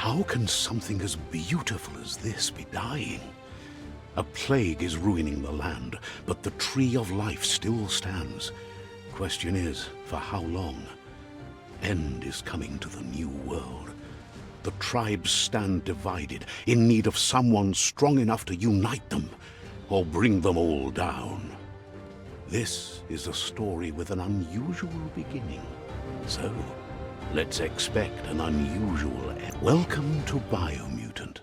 How can something as beautiful as this be dying? A plague is ruining the land, but the tree of life still stands. Question is, for how long? End is coming to the new world. The tribes stand divided, in need of someone strong enough to unite them, or bring them all down. This is a story with an unusual beginning. So, let's expect an unusual end. Welcome to Biomutant.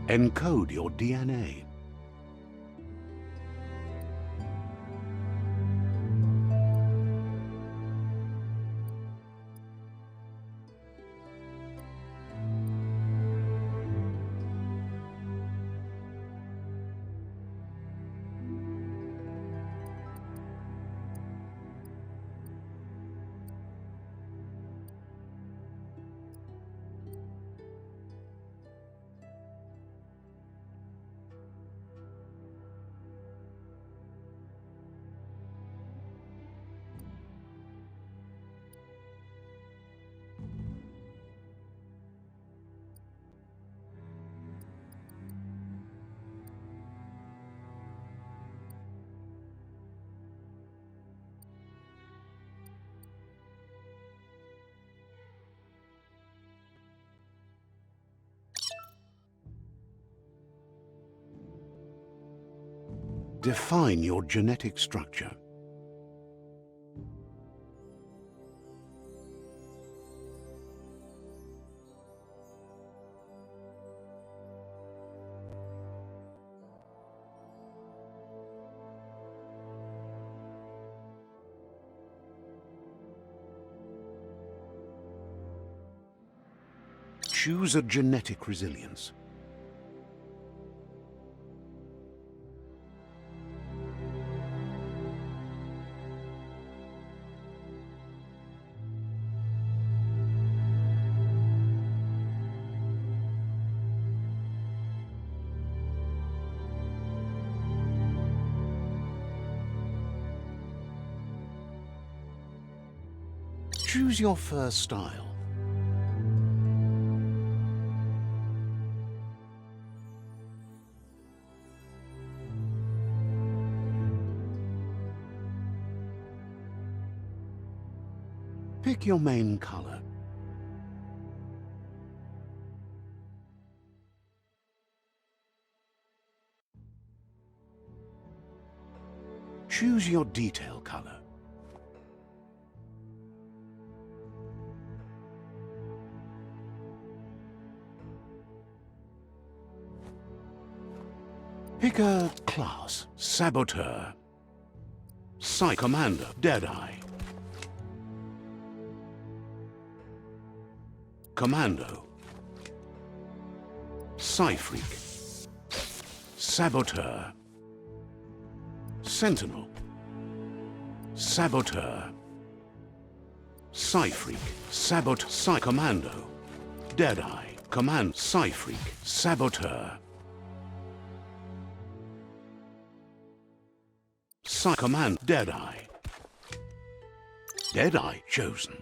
Encode your DNA. Define your genetic structure. Choose a genetic resilience. Choose your first style. Pick your main color. Choose your detail color. Pick a class. Saboteur. Commander. Deadeye. Commando. Psy-Freak. Saboteur. Sentinel. Saboteur. Psy-Freak. Psy-Commando. Deadeye. Command. Psy-Freak. Saboteur. Command. Deadeye. Deadeye chosen.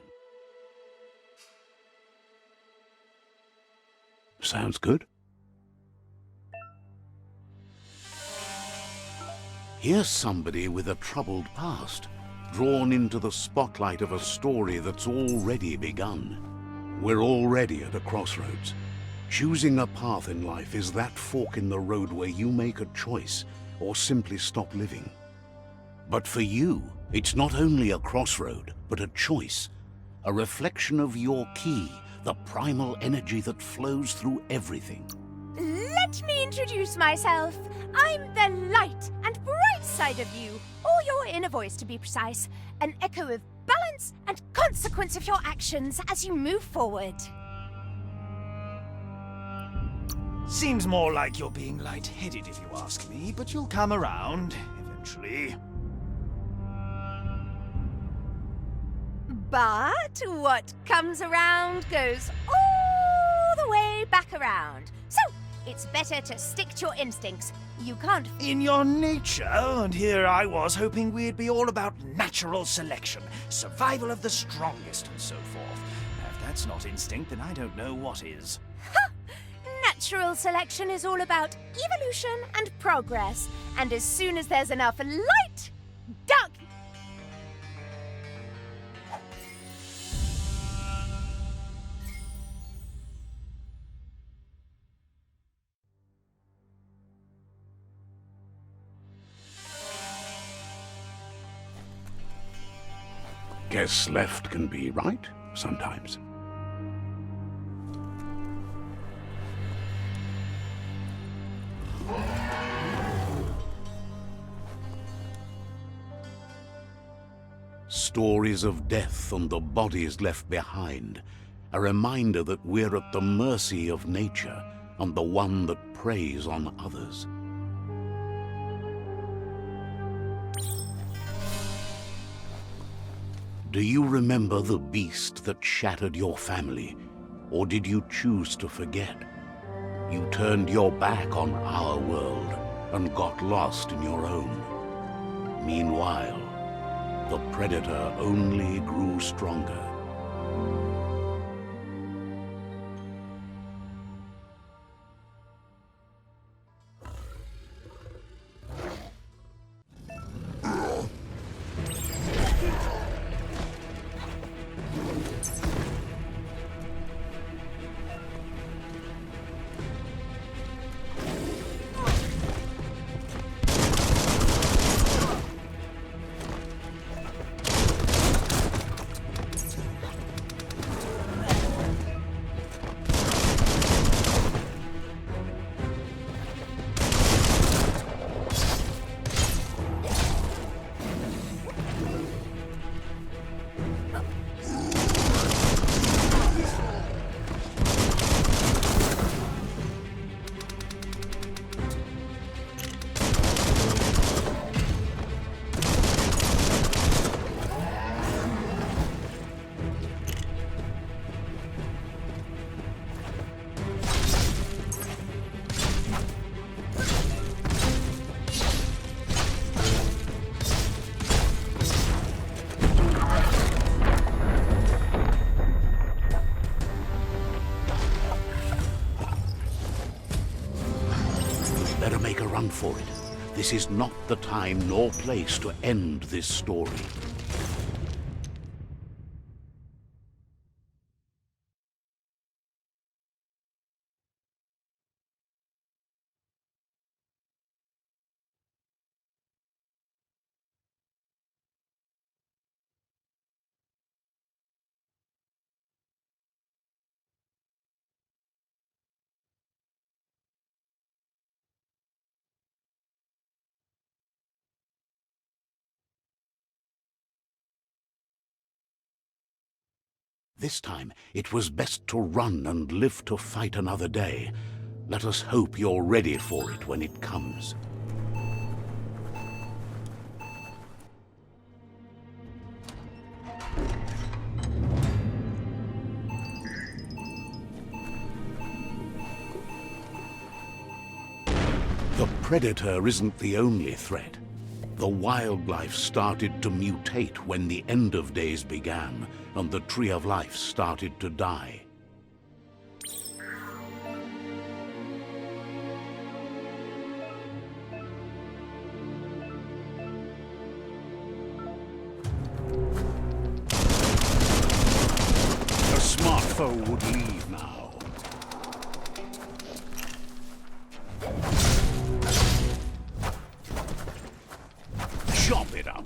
Sounds good. Here's somebody with a troubled past, drawn into the spotlight of a story that's already begun. We're already at a crossroads. Choosing a path in life is that fork in the road where you make a choice or simply stop living. But for you, it's not only a crossroad, but a choice, a reflection of your key, the primal energy that flows through everything. Let me introduce myself. I'm the light and bright side of you, or your inner voice to be precise, an echo of balance and consequence of your actions as you move forward. Seems more like you're being lightheaded if you ask me, but you'll come around, eventually. But what comes around goes all the way back around. So, it's better to stick to your instincts. You can't... In your nature, and here I was hoping we'd be all about natural selection, survival of the strongest, and so forth. If that's not instinct, then I don't know what is. Natural selection is all about evolution and progress. And as soon as there's enough light, dark... Guess left can be right, sometimes. Stories of death and the bodies left behind. A reminder that we're at the mercy of nature and the one that preys on others. Do you remember the beast that shattered your family, or did you choose to forget? You turned your back on our world and got lost in your own. Meanwhile, the predator only grew stronger. Better make a run for it. This is not the time nor place to end this story. This time, it was best to run and live to fight another day. Let us hope you're ready for it when it comes. The predator isn't the only threat. The wildlife started to mutate when the end of days began, and the tree of life started to die. A smart foe would leave now. Chop it up.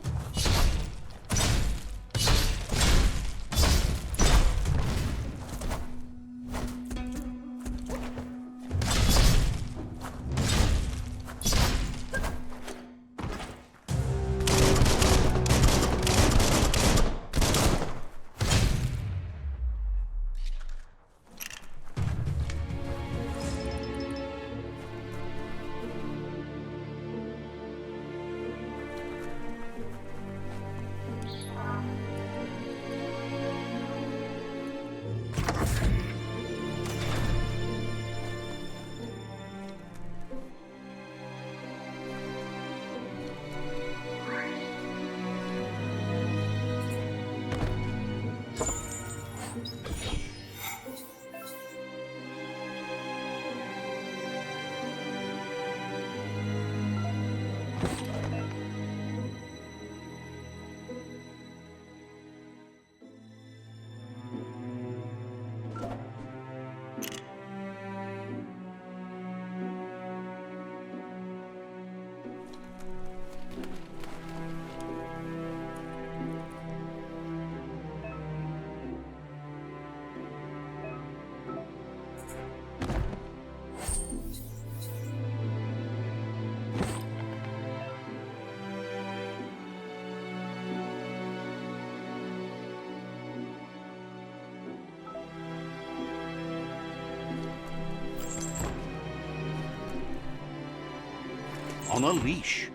on a leash.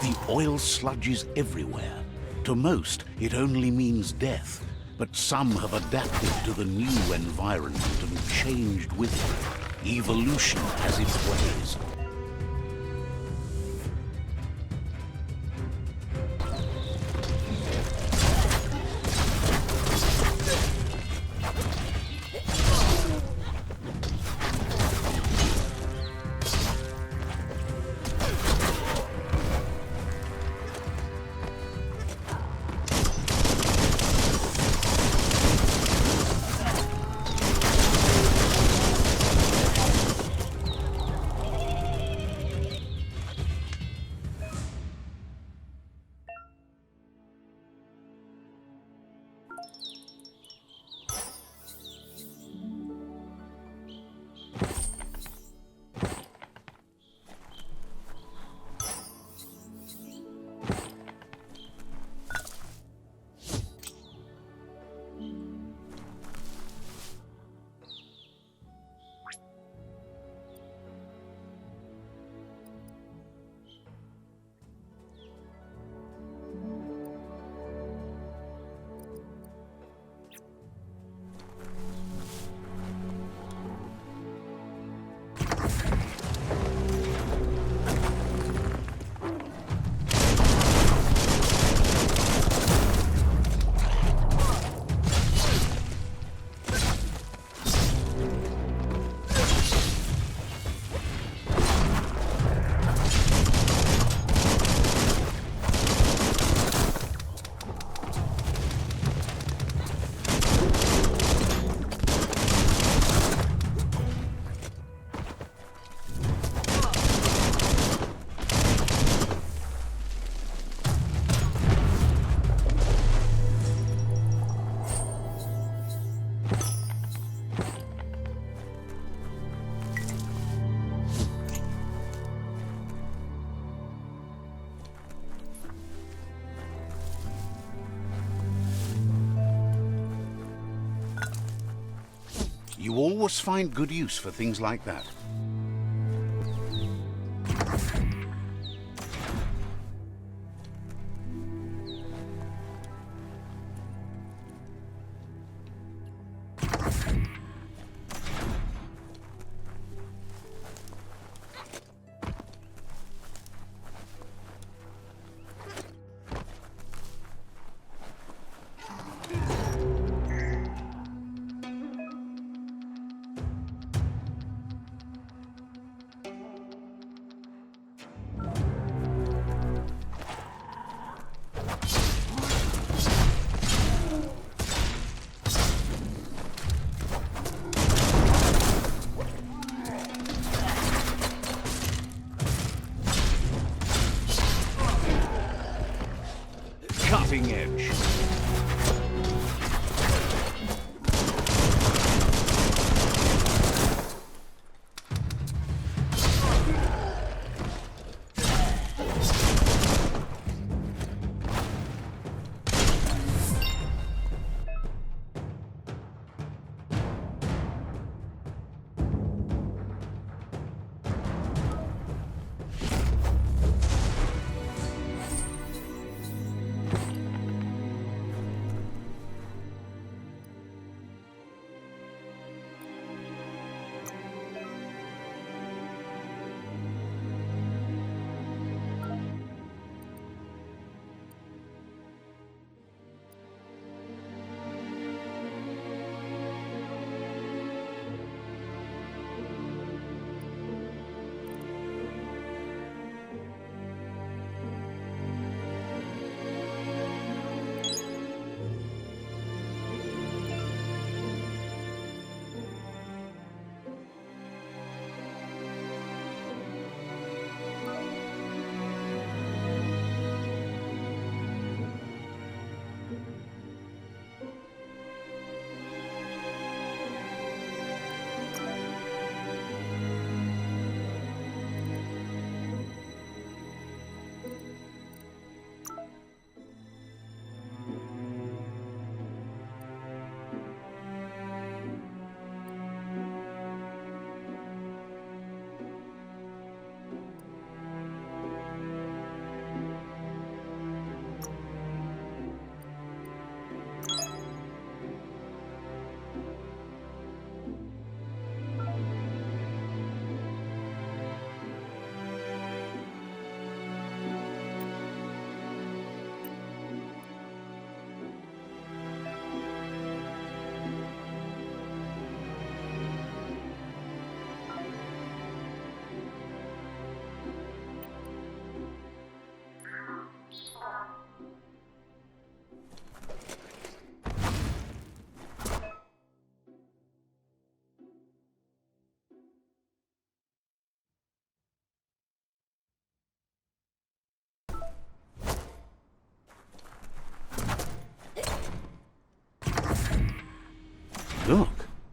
The oil sludges everywhere. To most, it only means death, but some have adapted to the new environment and changed with it. Evolution has its ways. You always find good use for things like that. Cutting edge.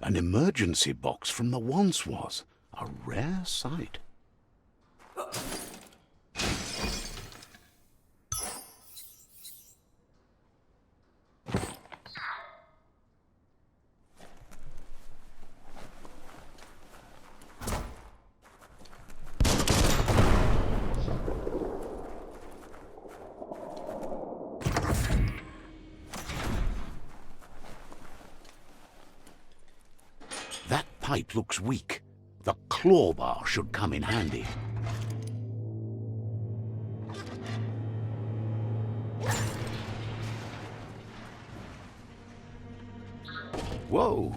An emergency box from the once was. A rare sight. That pipe looks weak. The claw bar should come in handy. Whoa!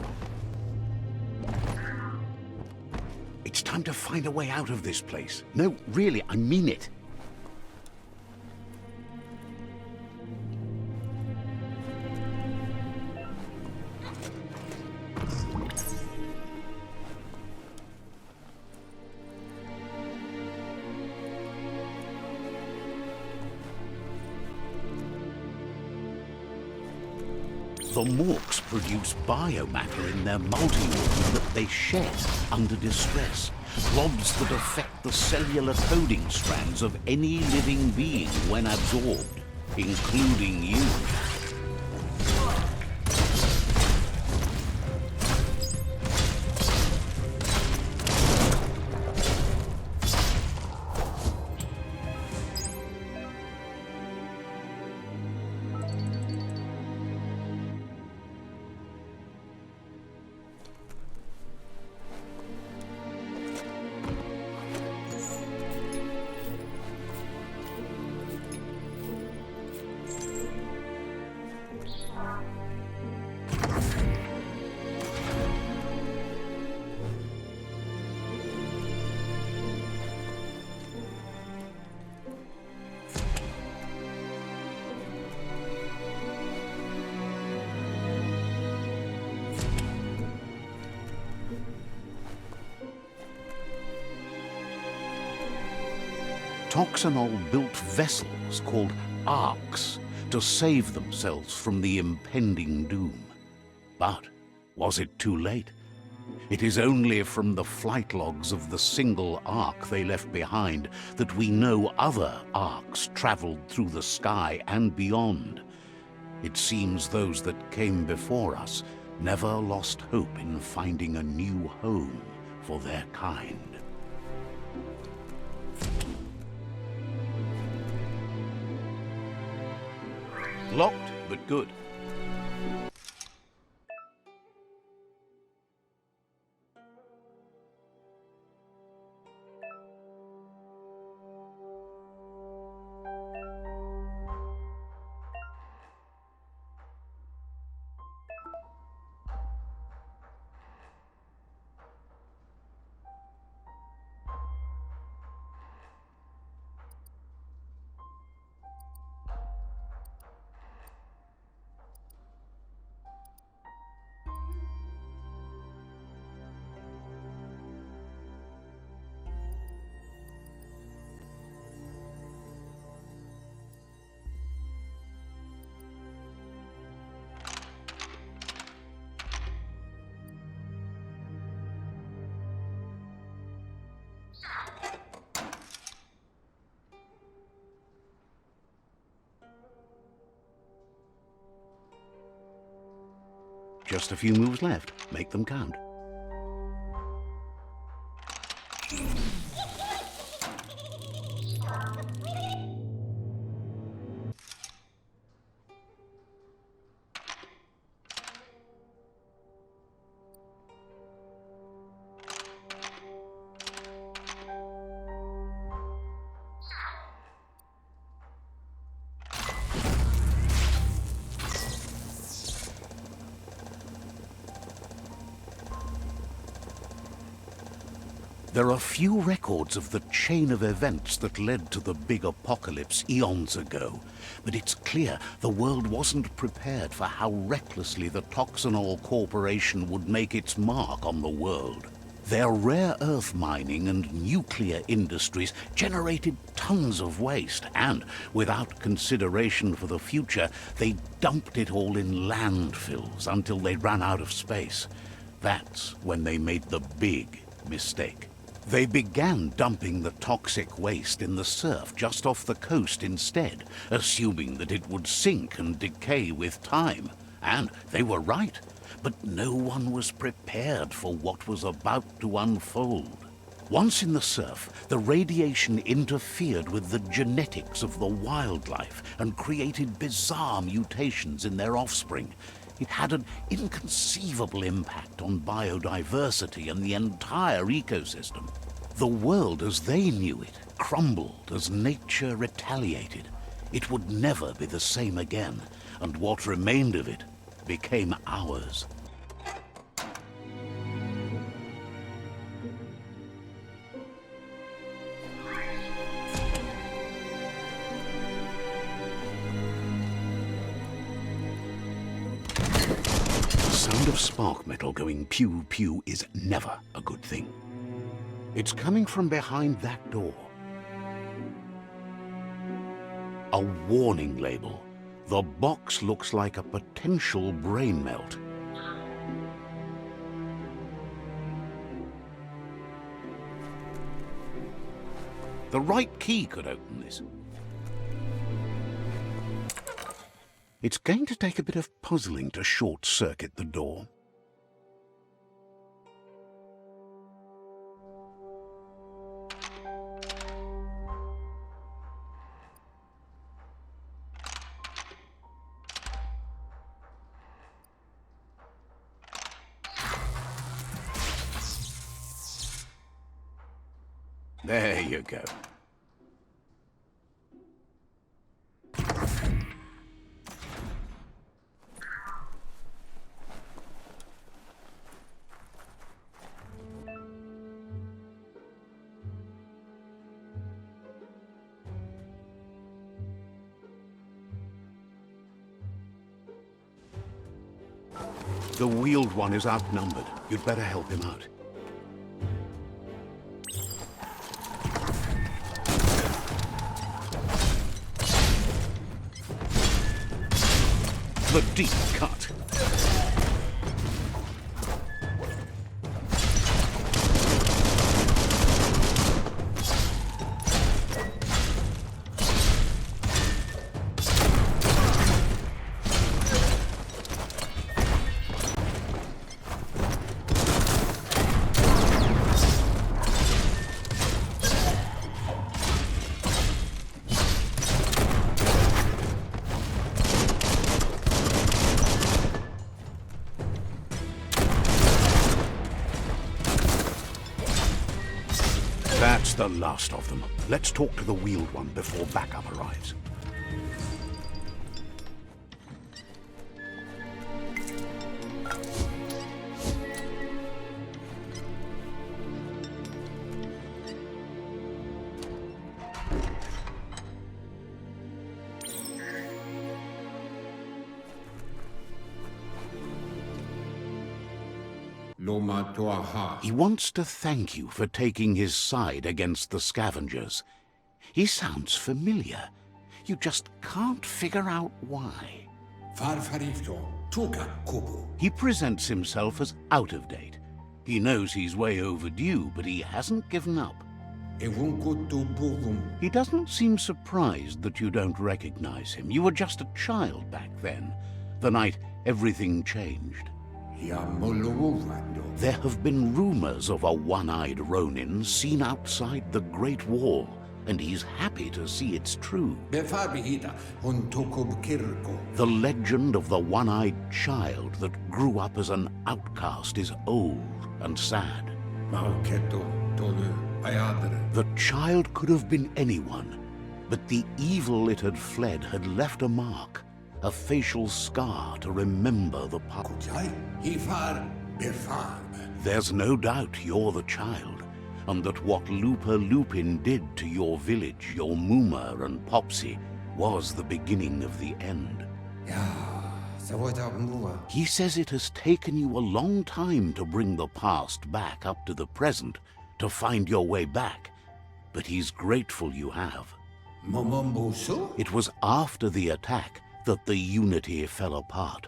It's time to find a way out of this place. No, really, I mean it. The Morks produce biomatter in their multi-organ that they shed under distress. Blobs that affect the cellular coding strands of any living being when absorbed, including you. Toxanol built vessels called arcs to save themselves from the impending doom. But was it too late? It is only from the flight logs of the single arc they left behind that we know other arcs traveled through the sky and beyond. It seems those that came before us never lost hope in finding a new home for their kind. Locked, but good. Just a few moves left. Make them count. There are few records of the chain of events that led to the big apocalypse eons ago, but it's clear the world wasn't prepared for how recklessly the Toxanol Corporation would make its mark on the world. Their rare earth mining and nuclear industries generated tons of waste, and without consideration for the future, they dumped it all in landfills until they ran out of space. That's when they made the big mistake. They began dumping the toxic waste in the surf just off the coast instead, assuming that it would sink and decay with time. And they were right, but no one was prepared for what was about to unfold. Once in the surf, the radiation interfered with the genetics of the wildlife and created bizarre mutations in their offspring. It had an inconceivable impact on biodiversity and the entire ecosystem. The world as they knew it crumbled as nature retaliated. It would never be the same again, and what remained of it became ours. The sound of spark metal going pew-pew is never a good thing. It's coming from behind that door. A warning label. The box looks like a potential brain melt. The right key could open this. It's going to take a bit of puzzling to short-circuit the door. There you go. The wheeled one is outnumbered. You'd better help him out. The deep cut. That's the last of them. Let's talk to the wheeled one before backup arrives. He wants to thank you for taking his side against the scavengers. He sounds familiar. You just can't figure out why. He presents himself as out of date. He knows he's way overdue, but he hasn't given up. He doesn't seem surprised that you don't recognize him. You were just a child back then, the night everything changed. There have been rumors of a one-eyed Ronin seen outside the Great Wall, and he's happy to see it's true. The legend of the one-eyed child that grew up as an outcast is old and sad. The child could have been anyone, but the evil it had fled had left a mark. A facial scar to remember the past. There's no doubt you're the child, and that what Lupa Lupin did to your village, your Muma and Popsy, was the beginning of the end. He says it has taken you a long time to bring the past back up to the present, to find your way back, but he's grateful you have. It was after the attack that the unity fell apart.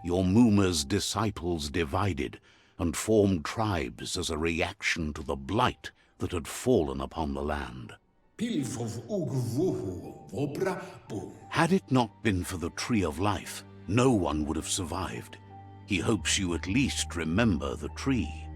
Your Muma's disciples divided, and formed tribes as a reaction to the blight that had fallen upon the land. Had it not been for the Tree of Life, no one would have survived. He hopes you at least remember the tree.